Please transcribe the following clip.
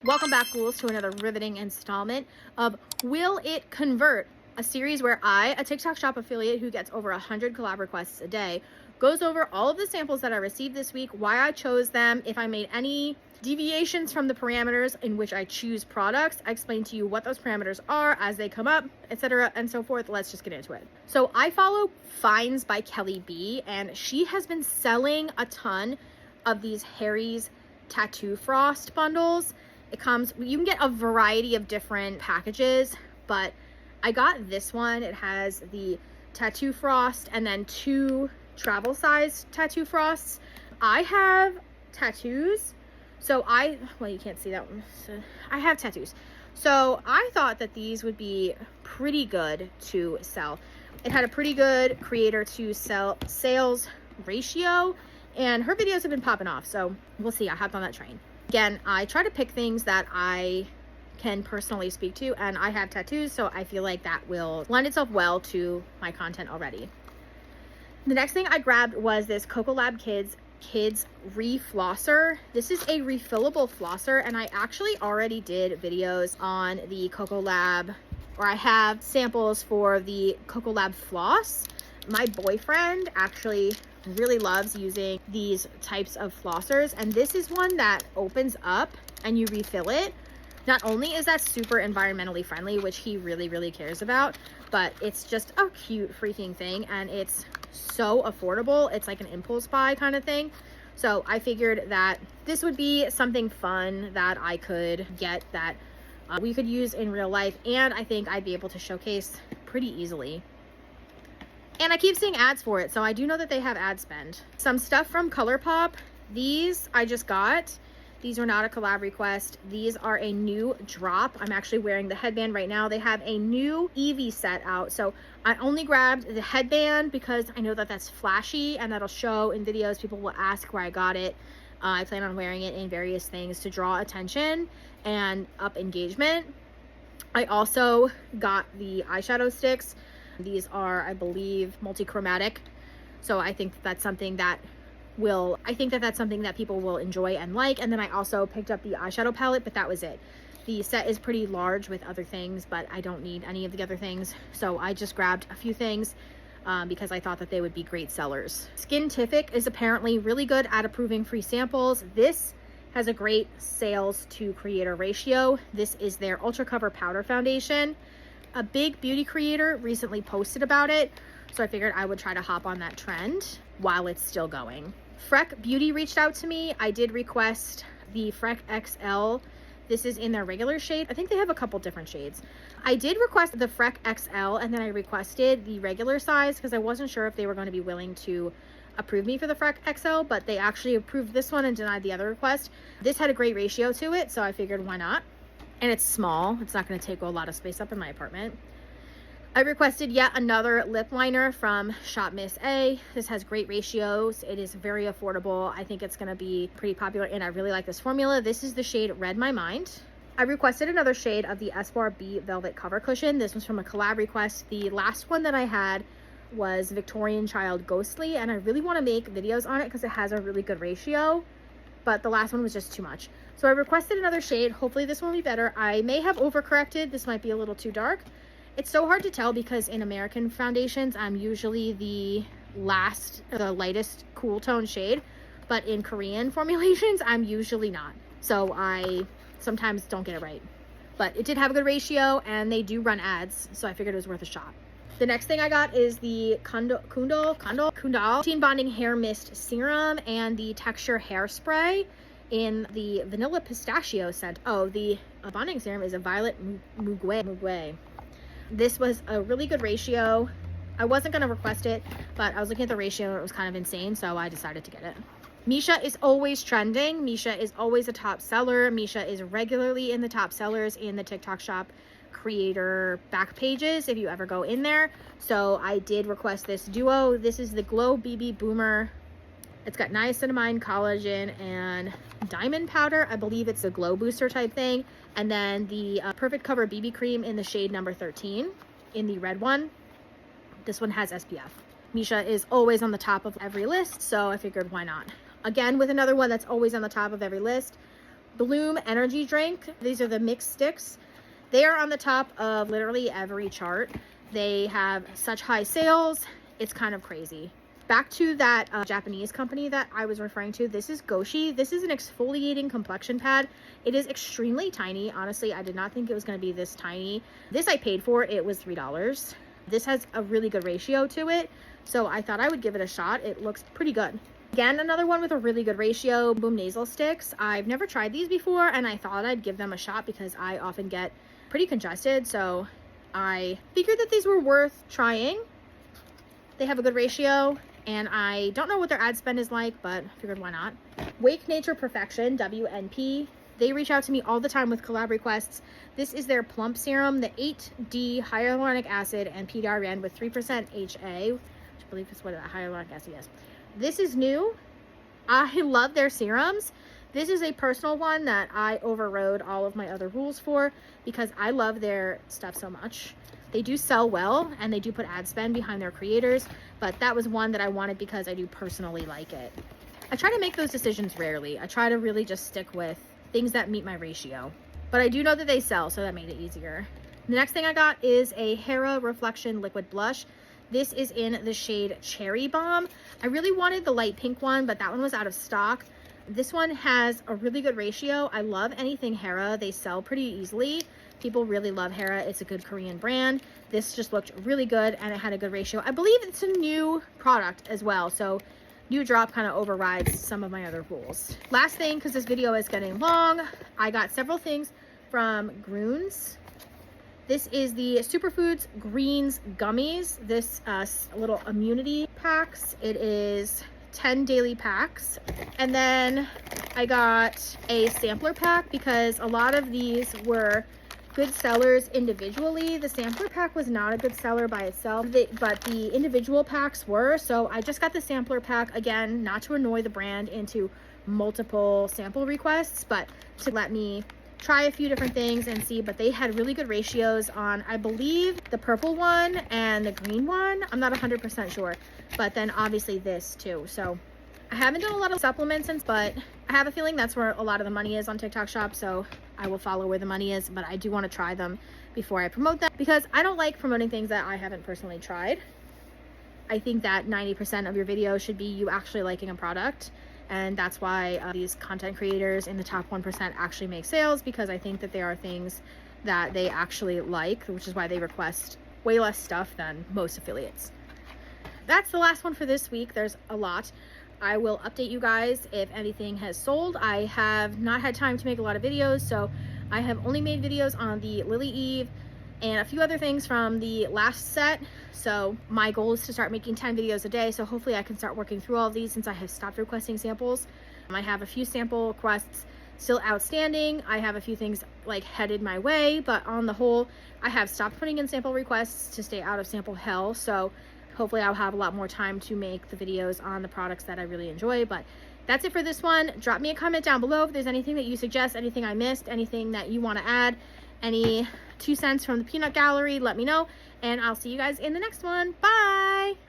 Welcome back, ghouls, to another riveting installment of Will It Convert? A series where I, a TikTok shop affiliate who gets over 100 collab requests a day, goes over all of the samples that I received this week, why I chose them, if I made any deviations from the parameters in which I choose products. I explain to you what those parameters are as they come up, etc. and so forth. Let's just get into it. So I follow Finds by Kelly B, and she has been selling a ton of these Harry's Tattoo Frost bundles. You can get a variety of different packages, but I got this one. It has the Tattoo Frost and then 2 travel size Tattoo Frosts. I have tattoos, so you can't see that one. So I have tattoos. So I thought that these would be pretty good to sell. It had a pretty good creator to sales ratio, and her videos have been popping off. So we'll see. I hopped on that train. Again, I try to pick things that I can personally speak to, and I have tattoos, so I feel like that will lend itself well to my content already. The next thing I grabbed was this CocoLab Kids Reflosser. This is a refillable flosser, and I actually already did videos on the CocoLab, or I have samples for the CocoLab Floss. My boyfriend actually really loves using these types of flossers, and this is one that opens up and you refill it. Not only is that super environmentally friendly, which he really cares about, but it's just a cute freaking thing, and it's so affordable. It's like an impulse buy kind of thing. So I figured that this would be something fun that I could get that we could use in real life, and I think I'd be able to showcase pretty easily. And I keep seeing ads for it, so I do know that they have ad spend. Some stuff from ColourPop. These I just got. These are not a collab request. These are a new drop. I'm actually wearing the headband right now. They have a new Eevee set out. So I only grabbed the headband because I know that that's flashy and that'll show in videos. People will ask where I got it. I plan on wearing it in various things to draw attention and up engagement. I also got the eyeshadow sticks. These are, I believe, multi-chromatic. So I think that's something that people will enjoy and like. And then I also picked up the eyeshadow palette, but that was it. The set is pretty large with other things, but I don't need any of the other things. So I just grabbed a few things because I thought that they would be great sellers. Skintific is apparently really good at approving free samples. This has a great sales to creator ratio. This is their Ultra Cover Powder Foundation. A big beauty creator recently posted about it, so I figured I would try to hop on that trend while it's still going. Freck Beauty reached out to me. I did request the Freck XL. This is in their regular shade. I think they have a couple different shades. I did request the Freck XL, and then I requested the regular size because I wasn't sure if they were going to be willing to approve me for the Freck XL, but they actually approved this one and denied the other request. This had a great ratio to it, so I figured why not? And it's small. It's not going to take a lot of space up in my apartment. I requested yet another lip liner from Shop Miss A. This has great ratios. It is very affordable. I think it's going to be pretty popular, and I really like this formula. This is the shade Read My Mind. I requested another shade of the Espoir B Velvet Cover Cushion. This was from a collab request. The last one that I had was Victorian Child Ghostly, and I really want to make videos on it because it has a really good ratio, but the last one was just too much. So I requested another shade. Hopefully this one will be better. I may have overcorrected. This might be a little too dark. It's so hard to tell because in American foundations, I'm usually the lightest cool tone shade, but in Korean formulations, I'm usually not. So I sometimes don't get it right. But it did have a good ratio, and they do run ads, so I figured it was worth a shot. The next thing I got is the Kundal Teen Bonding Hair Mist Serum and the Texture Hairspray in the Vanilla Pistachio scent. Oh, the bonding serum is a Violet Mugwe. This was a really good ratio. I wasn't going to request it, but I was looking at the ratio and it was kind of insane, so I decided to get it. Misha is always trending. Misha is always a top seller. Misha is regularly in the top sellers in the TikTok shop creator back pages if you ever go in there. So I did request this duo. This is the Glow BB Boomer. It's got niacinamide, collagen, and diamond powder. I believe it's a glow booster type thing. And then the Perfect Cover BB cream in the shade number 13 in the red one. This one has SPF. Misha is always on the top of every list, so I figured why not. Again, with another one that's always on the top of every list, Bloom energy drink. These are the mixed sticks. They are on the top of literally every chart. They have such high sales. It's kind of crazy. Back to that Japanese company that I was referring to. This is Goshi. This is an exfoliating complexion pad. It is extremely tiny. Honestly, I did not think it was going to be this tiny. This I paid for. It was $3. This has a really good ratio to it, so I thought I would give it a shot. It looks pretty good. Again, another one with a really good ratio, Bloom nasal sticks. I've never tried these before, and I thought I'd give them a shot because I often get pretty congested, so I figured that these were worth trying. They have a good ratio, and I don't know what their ad spend is like, but I figured why not. Wake Nature Perfection, WNP. They reach out to me all the time with collab requests. This is their plump serum, the 8D hyaluronic acid and PRN with 3% HA, which I believe is what hyaluronic acid is. This is new. I love their serums. This is a personal one that I overrode all of my other rules for because I love their stuff so much. They do sell well and they do put ad spend behind their creators, but that was one that I wanted because I do personally like it. I try to make those decisions rarely. I try to really just stick with things that meet my ratio, but I do know that they sell, so that made it easier. The next thing I got is a Hera Reflection Liquid Blush. This is in the shade Cherry Bomb. I really wanted the light pink one, but that one was out of stock. This one has a really good ratio. I love anything Hera. They sell pretty easily. People really love Hera. It's a good Korean brand. This just looked really good and it had a good ratio. I believe it's a new product as well, so new drop kind of overrides some of my other rules. Last thing, because this video is getting long, I got several things from Grüns. This is the Superfoods Greens Gummies. This little immunity packs. It is 10 daily packs. And then I got a sampler pack because a lot of these were good sellers individually. The sampler pack was not a good seller by itself, but the individual packs were. So I just got the sampler pack, again, not to annoy the brand into multiple sample requests, but to let me try a few different things and see. But they had really good ratios on, I believe, the purple one and the green one. I'm not 100% sure, but then obviously this too. So I haven't done a lot of supplements since, but I have a feeling that's where a lot of the money is on TikTok Shop, so I will follow where the money is, but I do want to try them before I promote them because I don't like promoting things that I haven't personally tried. I think that 90% of your video should be you actually liking a product, and that's why these content creators in the top 1% actually make sales, because I think that there are things that they actually like, which is why they request way less stuff than most affiliates. That's the last one for this week. There's a lot. I will update you guys if anything has sold. I have not had time to make a lot of videos, so I have only made videos on the Lily Eve and a few other things from the last set. So my goal is to start making 10 videos a day, so hopefully I can start working through all of these since I have stopped requesting samples. I have a few sample requests still outstanding. I have a few things like headed my way, but on the whole, I have stopped putting in sample requests to stay out of sample hell. So hopefully I'll have a lot more time to make the videos on the products that I really enjoy. But that's it for this one. Drop me a comment down below if there's anything that you suggest, anything I missed, anything that you want to add, any 2 cents from the peanut gallery, let me know. And I'll see you guys in the next one. Bye!